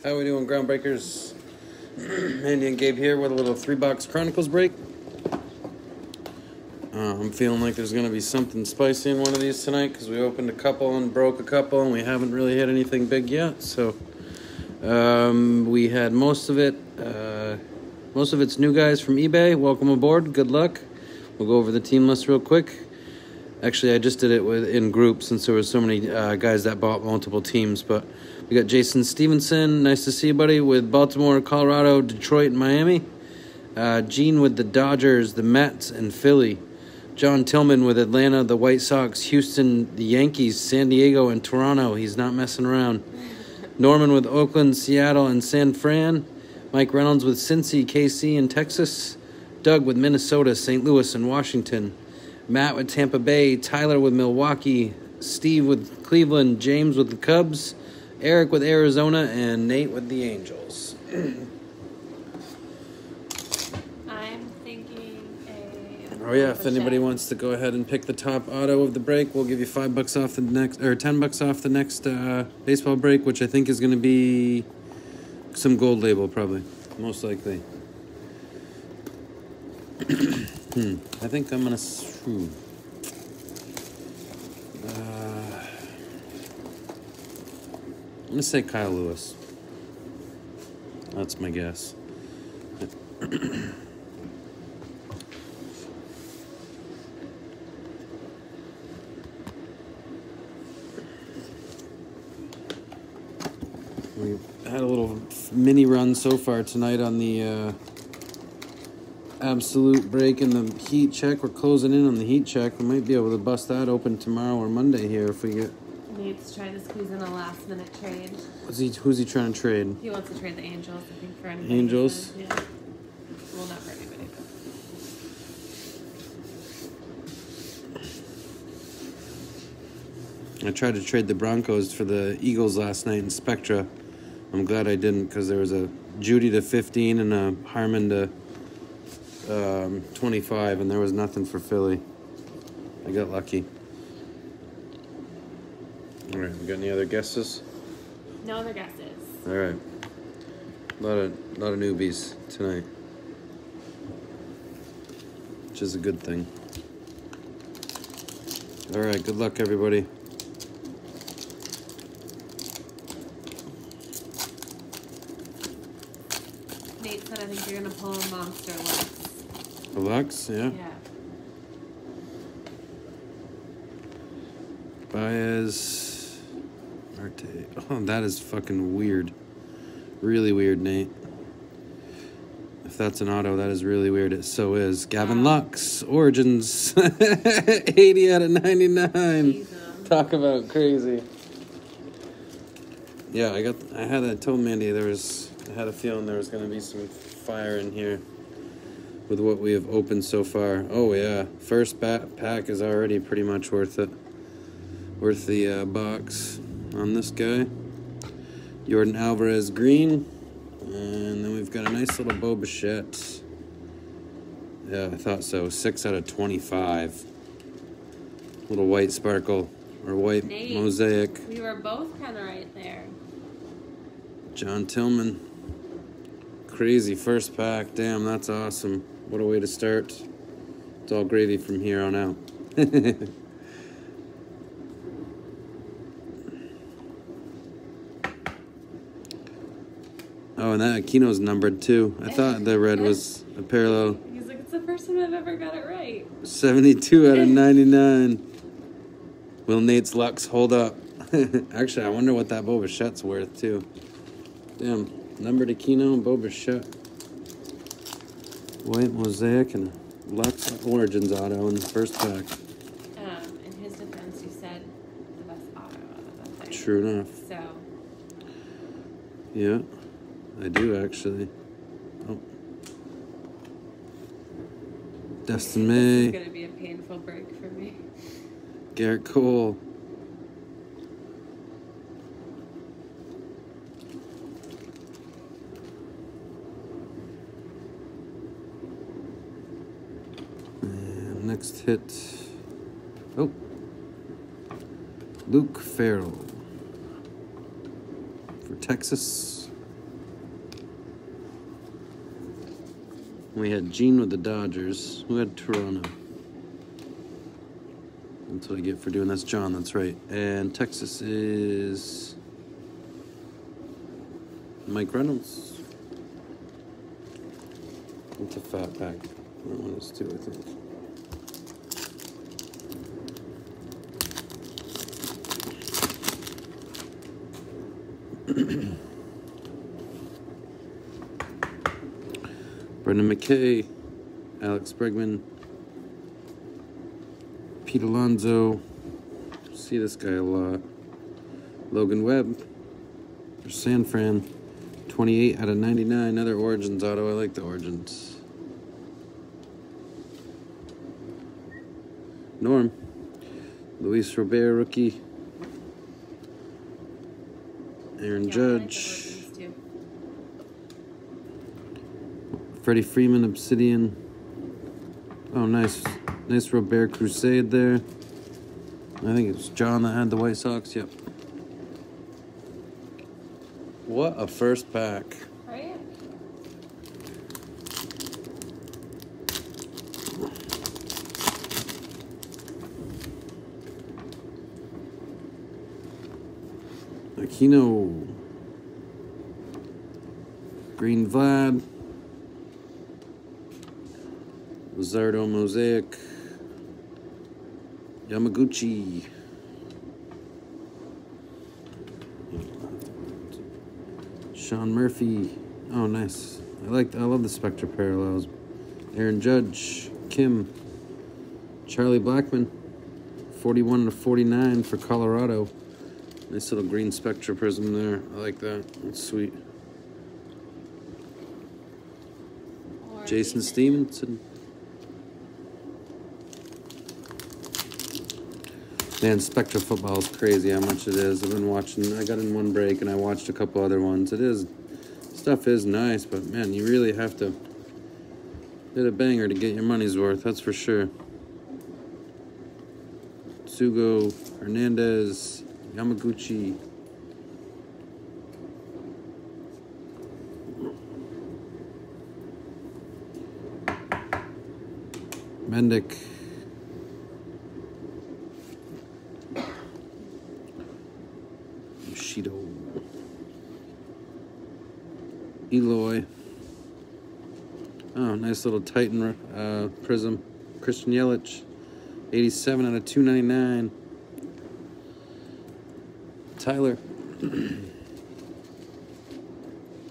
How we doing, Groundbreakers? Andy and Gabe here with a little 3-box Chronicles break. I'm feeling like there's going to be something spicy in one of these tonight because we opened a couple and broke a couple and we haven't really hit anything big yet. So we had most of it's new guys from eBay. Welcome aboard. Good luck. We'll go over the team list real quick. Actually, I just did it in groups since there were so many guys that bought multiple teams. But we got Jason Stevenson. Nice to see you, buddy, with Baltimore, Colorado, Detroit, and Miami. Gene with the Dodgers, the Mets, and Philly. John Tillman with Atlanta, the White Sox, Houston, the Yankees, San Diego, and Toronto. He's not messing around. Norman with Oakland, Seattle, and San Fran. Mike Reynolds with Cincy, KC, and Texas. Doug with Minnesota, St. Louis, and Washington. Matt with Tampa Bay, Tyler with Milwaukee, Steve with Cleveland, James with the Cubs, Eric with Arizona, and Nate with the Angels. I'm thinking Oh yeah, if anybody wants to go ahead and pick the top auto of the break, we'll give you $5 off the next, or $10 off the next baseball break, which I think is going to be some gold label, probably, most likely. I think I'm gonna. I'm gonna say Kyle Lewis. That's my guess. We had a little mini run so far tonight on the absolute break in the heat check. We're closing in on the heat check. We might be able to bust that open tomorrow or Monday here if we get. Nate's trying to squeeze in a last-minute trade. Who's he trying to trade? He wants to trade the Angels, I think, for anybody. Angels? Yeah. Well, not for anybody, but... I tried to trade the Broncos for the Eagles last night in Spectra. I'm glad I didn't because there was a Judy to 15 and a Harmon to 25, and there was nothing for Philly. I got lucky. All right, we got any other guesses? No other guesses. All right, a lot of newbies tonight, which is a good thing. All right, good luck, everybody. Nate said I think you're gonna pull a monster Lux. A Lux, yeah. Yeah. Baez, Marte. Oh, that is fucking weird. Really weird, Nate. If that's an auto, that is really weird. It so is. Gavin Lux, Origins, 80 out of 99. Jesus. Talk about crazy. Yeah, I told Mandy I had a feeling there was going to be some fire in here with what we have opened so far. Oh yeah, first pack is already pretty much worth it. Worth the box on this guy. Jordan Alvarez green. And then we've got a nice little Bo Bichette. Yeah, I thought so. 6 out of 25. Little white sparkle. Or white Nate, mosaic. We were both kind of right there. John Tillman. Crazy first pack. Damn, that's awesome. What a way to start. It's all gravy from here on out. Oh, and that Aquino's numbered too. I thought the red was a parallel. He's like, it's the first time I've ever got it right. 72 out of 99. Will Nate's Lux hold up? Actually, I wonder what that Bo Bichette's worth too. Damn, numbered Aquino and Bo Bichette. White mosaic and Lux Origins auto in the first pack. In his defense, you said the best auto out of that thing. True enough. So. Yeah, I do actually. Oh. Dustin May. This is going to be a painful break for me. Garrett Cole. And next hit. Oh. Luke Farrell. For Texas. We had Gene with the Dodgers. Who had Toronto? That's what I get for doing. That's John, that's right. And Texas is Mike Reynolds. It's a fat pack. That one is too, I think. Brendan McKay, Alex Bregman, Pete Alonso. See this guy a lot. Logan Webb for San Fran. 28 out of 99. Another Origins auto. I like the Origins. Norm. Luis Robert, rookie. Aaron Judge. Freddie Freeman, Obsidian. Oh, nice. Nice Robert Crusade there. I think it was John that had the White Sox. Yep. What a first pack. Right? Aquino. Green Vlad. Luzardo Mosaic. Yamaguchi. Sean Murphy. Oh, nice. I love the Spectre parallels. Aaron Judge. Kim. Charlie Blackmon. 41 to 49 for Colorado. Nice little green Spectre prism there. I like that. That's sweet. Jason Stevenson. Man, Spectra football is crazy how much it is. I've been watching. I got in one break and I watched a couple other ones. Stuff is nice, but man, you really have to hit a banger to get your money's worth. That's for sure. Sugo, Hernandez, Yamaguchi. Mendick. Shido. Eloy. Oh, nice little Titan prism. Christian Yelich. 87 out of 299. Tyler.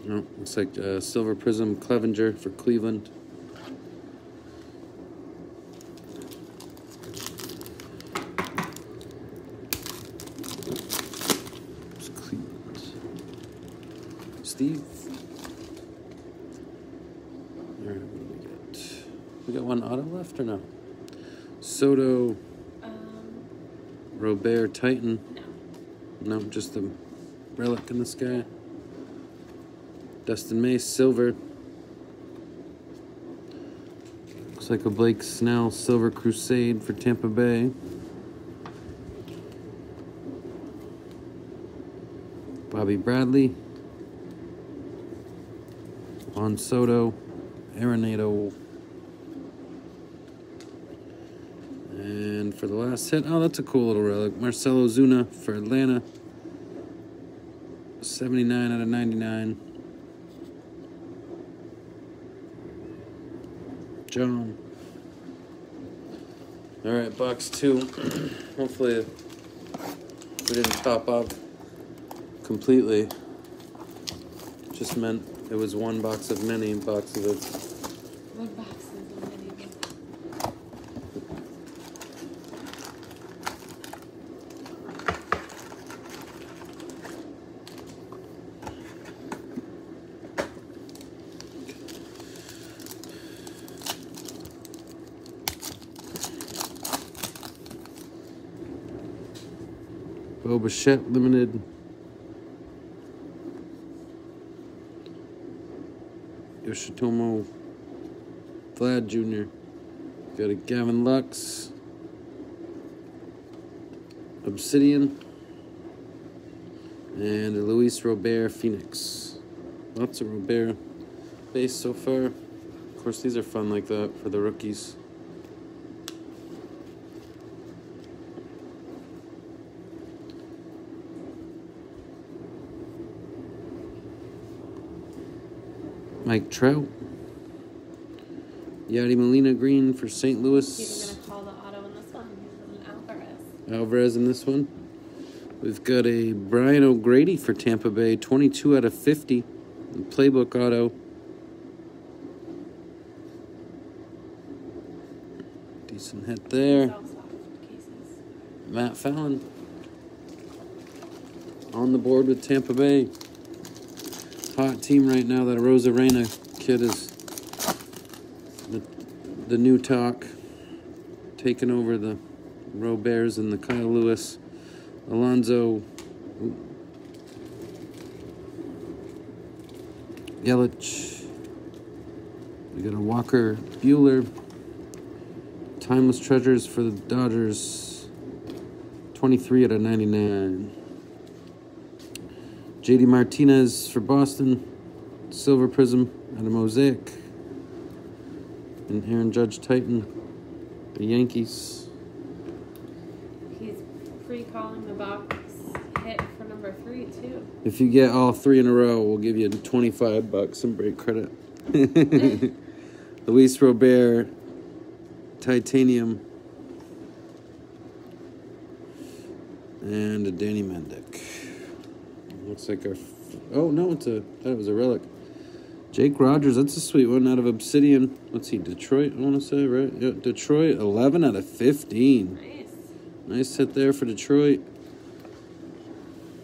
Oh, looks like silver prism Clevenger for Cleveland. Steve. All right, what do we get? We got one auto left or no? Soto. Robert Titan. No, just the relic in the sky. Dustin May, silver. Looks like a Blake Snell Silver Crusade for Tampa Bay. Bobby Bradley. Juan Soto. Arenado. And for the last hit, oh, that's a cool little relic. Marcelo Zuna for Atlanta. 79 out of 99. John. All right, box 2. Hopefully we didn't top up completely. Just meant it was one box of many boxes of What boxes of many? Bo Bichette Limited. Yoshitomo Vlad Jr. Got a Gavin Lux. Obsidian. And a Luis Robert Phoenix. Lots of Robert base so far. Of course, these are fun like that for the rookies. Mike Trout. Yadi Molina green for St. Louis. He's going to call the auto in this one. He's an Alvarez. Alvarez in this one. We've got a Brian O'Grady for Tampa Bay, 22 out of 50. The playbook auto. Decent hit there. Matt Fallon on the board with Tampa Bay. Hot team right now. That Rosarena kid is the new talk. Taking over the Roberts and the Kyle Lewis. Alonzo Yelich. We got a Walker Buehler. Timeless Treasures for the Dodgers. 23 out of 99. JD Martinez for Boston. Silver Prism out of Mosaic. And Aaron Judge Titan. The Yankees. He's pre-calling the box hit for number 3 too. If you get all 3 in a row, we'll give you $25 in break credit. Luis Robert, Titanium, and a Danny Mendick. Looks like our... Oh, no, I thought it was a relic. Jake Rogers, that's a sweet one out of Obsidian. Let's see, Detroit, I want to say, right? Yeah, Detroit, 11 out of 15. Nice. Nice hit there for Detroit.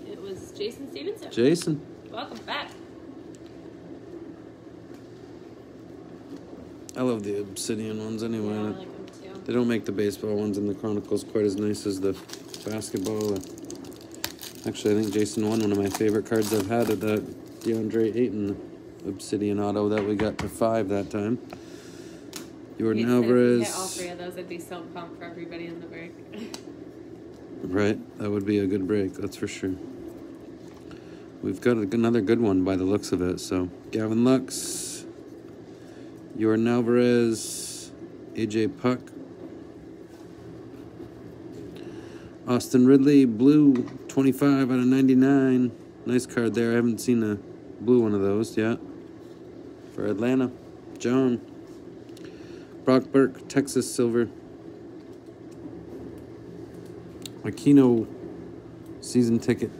It was Jason Stevenson. Jason. Welcome back. I love the Obsidian ones anyway. Yeah, I like them too. They don't make the baseball ones in the Chronicles quite as nice as the basketball. Actually, I think Jason won one of my favorite cards I've had of that DeAndre Ayton Obsidian auto that we got to 5 that time. Jordan Alvarez. If hit all 3 of those, I'd be so pumped for everybody in the break. Right, that would be a good break, that's for sure. We've got another good one by the looks of it. So, Gavin Lux, Jordan Alvarez, AJ Puck, Austin Ridley, blue, 25 out of 99. Nice card there. I haven't seen a blue one of those yet. For Atlanta, John. Brock Burke, Texas silver. Aquino season ticket.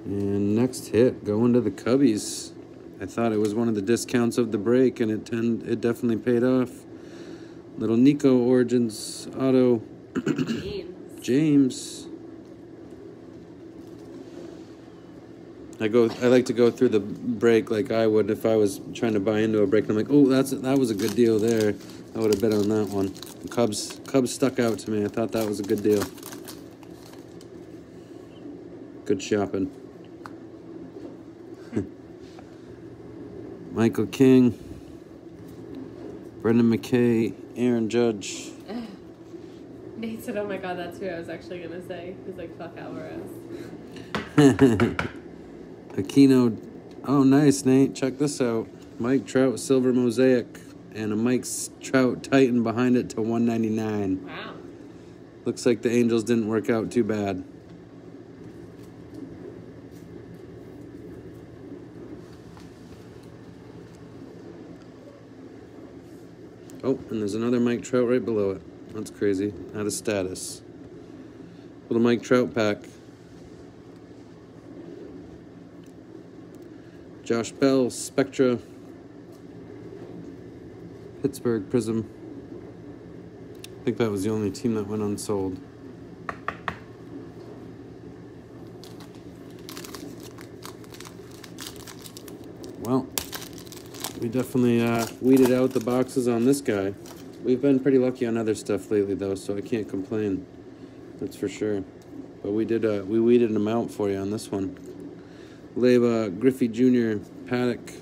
And next hit, going to the Cubbies. I thought it was one of the discounts of the break, and it definitely paid off. Little Nico Origins auto. James. I like to go through the break like I would if I was trying to buy into a break. And I'm like, oh, that was a good deal there. I would have bet on that one. The Cubs stuck out to me. I thought that was a good deal. Good shopping. Michael King, Brendan McKay, Aaron Judge. Nate said, oh my god, that's who I was actually going to say. He's like, fuck Alvarez. Aquino. Oh, nice, Nate. Check this out. Mike Trout, silver mosaic, and a Mike Trout Titan behind it to 199. Wow. Looks like the Angels didn't work out too bad. Oh, and there's another Mike Trout right below it. That's crazy. Out of status. Little Mike Trout pack. Josh Bell, Spectra. Pittsburgh Prism. I think that was the only team that went unsold. Well, we definitely weeded out the boxes on this guy. We've been pretty lucky on other stuff lately, though, so I can't complain. That's for sure. But we weeded them out for you on this one. Leva, Griffey Jr., Paddock.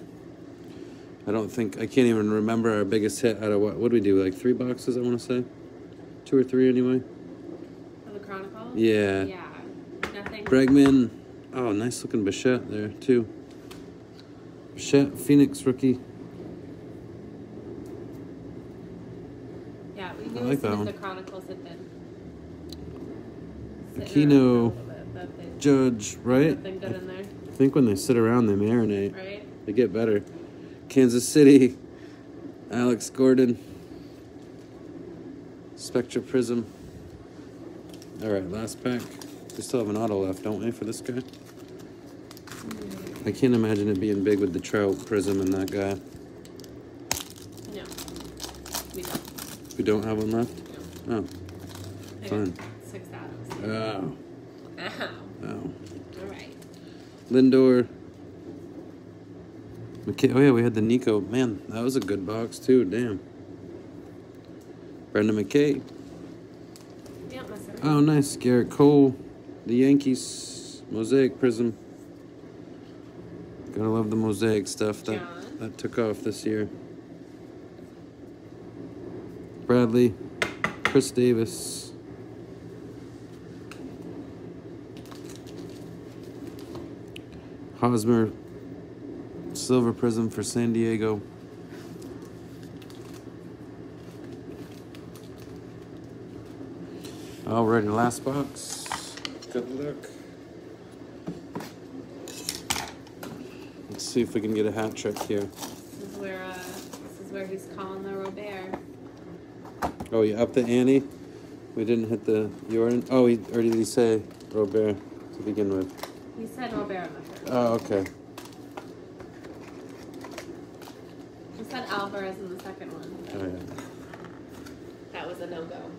I can't even remember our biggest hit out of what did we do, like 3 boxes, I want to say? 2 or 3 anyway? For the Chronicles? Yeah. Yeah. Nothing. Bregman, Oh, nice looking Bichette there, too. Bichette, Phoenix rookie. Yeah, we knew I like as soon that as one. the Chronicles had been sitting Aquino, around for a little bit, that they Judge, right? nothing good in there, I think when they sit around, they marinate. right? They get better. Kansas City, Alex Gordon, Spectra Prism. All right, last pack. We still have an auto left, don't we, for this guy? I can't imagine it being big with the Trout Prism and that guy. No, we don't. We don't have one left? No. Oh, I fine. got 6 Adams. Oh, Ow. oh. All right. Lindor. McKay. Oh, yeah, we had the Nico. Man, that was a good box, too. Damn. Brendan McKay. Yep, that's it. Oh, nice. Garrett Cole. The Yankees. Mosaic Prism. Gotta love the mosaic stuff. That took off this year. Bradley. Chris Davis. Hosmer. Silver Prism for San Diego. Alrighty, last box. Good luck. Let's see if we can get a hat trick here. This is where he's calling the Robert. Oh, you up the ante? We didn't hit the Jordan. Oh, or did he say Robert to begin with? He said Robert on the first. Oh, okay. He said Alvarez in the second one. Oh, yeah. That was a no-go.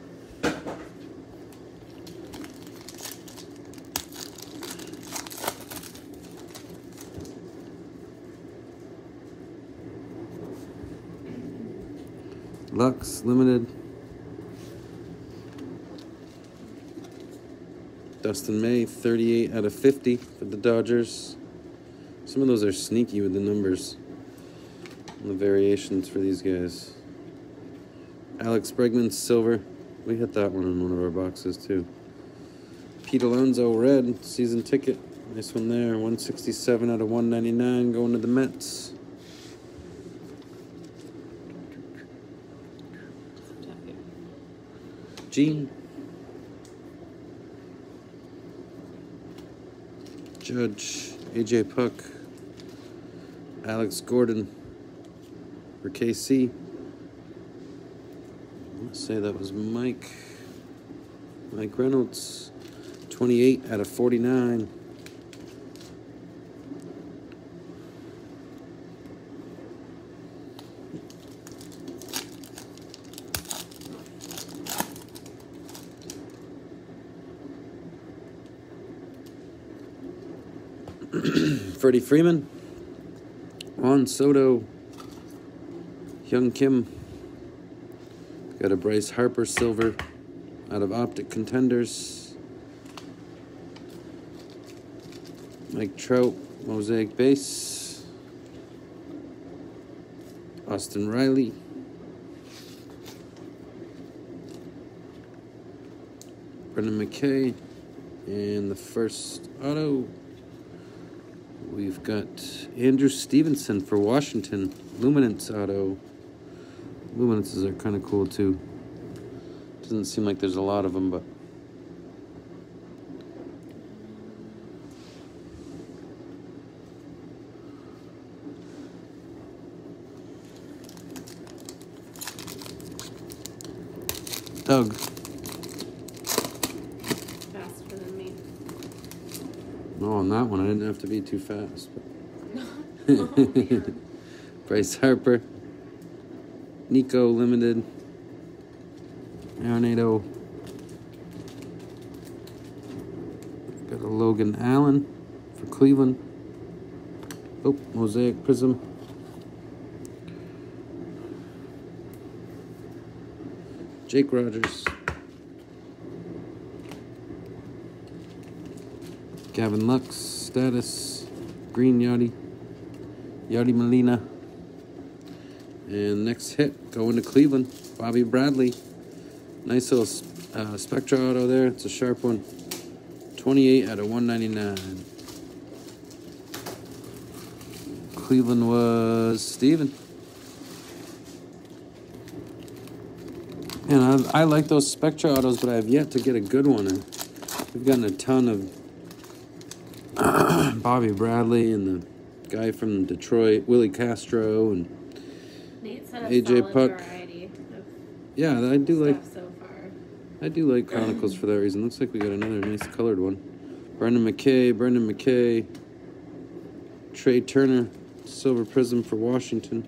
Lux Limited. Dustin May, 38 out of 50 for the Dodgers. Some of those are sneaky with the numbers and the variations for these guys. Alex Bregman, silver. We hit that one in one of our boxes, too. Pete Alonso, red, season ticket. Nice one there. 167 out of 199 going to the Mets. Gene. Judge. AJ Puck. Alex Gordon for KC. Let's say that was Mike Reynolds. 28 out of 49. Freddie Freeman, Juan Soto, Young Kim. Got a Bryce Harper silver out of Optic Contenders. Mike Trout, mosaic base. Austin Riley. Brendan McKay. And the first auto. We've got Andrew Stevenson for Washington. Luminance auto. Luminances are kind of cool too. Doesn't seem like there's a lot of them, but. Doug. Faster than me. No, on that one, I didn't have to be too fast. Oh, man. Bryce Harper. Nico Limited. Arenado. Got a Logan Allen for Cleveland. Oh, Mosaic Prism. Jake Rogers. Gavin Lux, status. Green Yachty. Yachty Molina. And next hit, going to Cleveland. Bobby Bradley. Nice little Spectra auto there. It's a sharp one. 28 out of 199. Cleveland was Steven. And I like those Spectra autos, but I have yet to get a good one. And we've gotten a ton of Bobby Bradley and the guy from Detroit, Willie Castro, and Nate said a AJ solid Puck. variety of Yeah, I do like. stuff so far. I do like Chronicles for that reason. Looks like we got another nice colored one. Brendan McKay, Trey Turner, Silver Prism for Washington.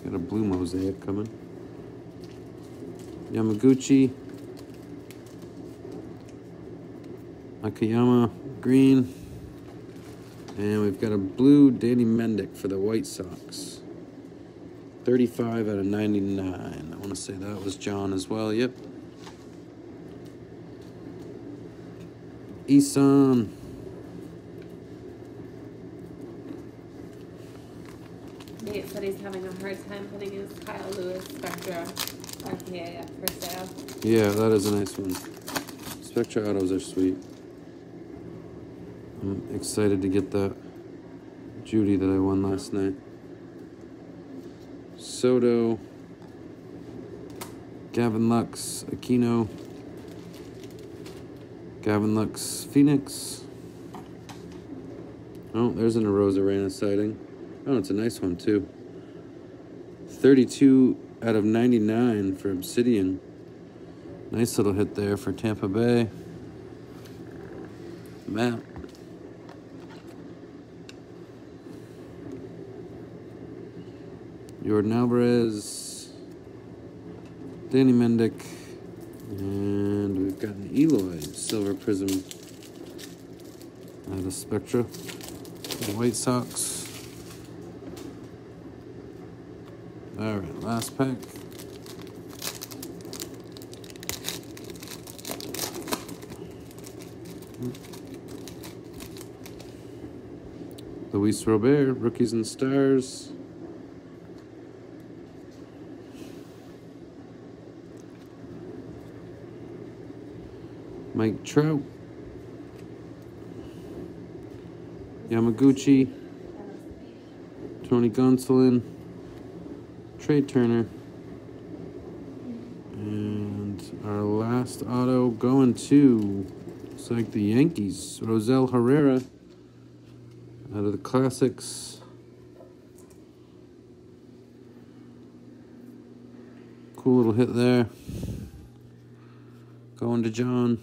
Got a blue mosaic coming. Yamaguchi, Akiyama, green. And we've got a blue Danny Mendick for the White Sox. 35 out of 99. I want to say that was John as well. Yep. Isan. Nate said he's having a hard time putting his Kyle Lewis Spectra RPA up for sale. Yeah, that is a nice one. Spectra autos are sweet. I'm excited to get that Judy that I won last night. Soto. Gavin Lux, Aquino. Gavin Lux, Phoenix. Oh, there's an Arozarena sighting. Oh, it's a nice one, too. 32 out of 99 for Obsidian. Nice little hit there for Tampa Bay. Matt. Jordan Alvarez. Danny Mendick. And we've got an Eloy Silver Prism out of Spectra. The White Sox. All right, last pack. Luis Robert, Rookies and Stars. Mike Trout. Yamaguchi. Tony Gonsolin. Trey Turner. And our last auto going to, looks like the Yankees. Rosell Herrera out of the Classics. Cool little hit there. Going to John.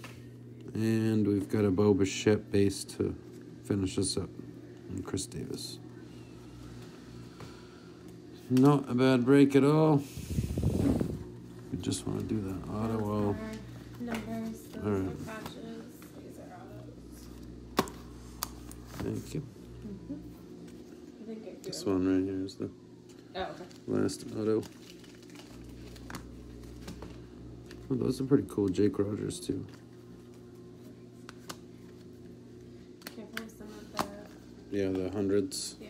And we've got a Bo Bichette base to finish us up. And Chris Davis. Not a bad break at all. We just want to do that auto well. Numbers, those All right. are patches, these are autos. Thank you. I think I do. This one right here is the Oh, okay. last auto. Oh, those are pretty cool. Jake Rogers too. Can't post them at the, Yeah, the hundreds. yeah.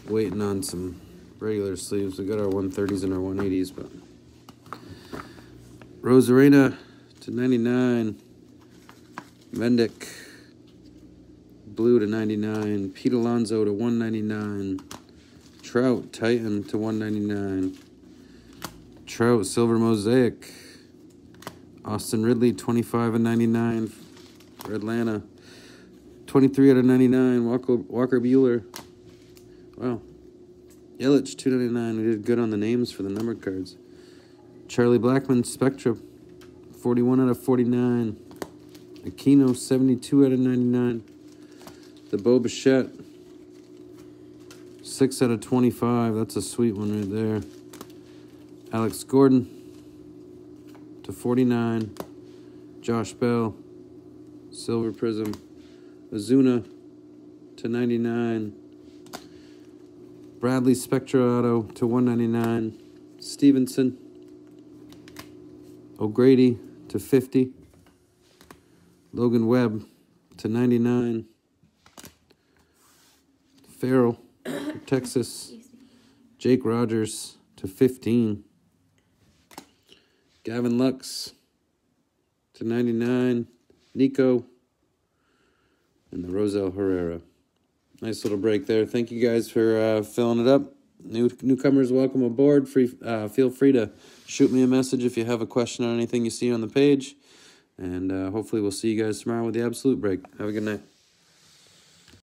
Waiting on some regular sleeves. We got our 130s and our 180s, but Rosarena to 99. Mendick blue to 99. Pete Alonso to 199. Trout Titan to 199. Trout Silver Mosaic. Austin Ridley 25 and 99 for Atlanta. 23 out of 99. Walker Buehler. Wow. Yelich, 299. We did good on the names for the numbered cards. Charlie Blackmon, Spectra, 41 out of 49. Aquino, 72 out of 99. The Bo Bichette, 6 out of 25. That's a sweet one right there. Alex Gordon, to 49. Josh Bell, Silver Prism. Ozuna, to 99. Bradley Spectra Auto to 199. Stevenson. O'Grady to 50. Logan Webb to 99. Farrell for Texas. Jake Rogers to 15. Gavin Lux to 99. Nico. And the Rosell Herrera. Nice little break there. Thank you guys for filling it up. Newcomers, welcome aboard. Feel free to shoot me a message if you have a question on anything you see on the page. And hopefully we'll see you guys tomorrow with the Absolute Break. Have a good night.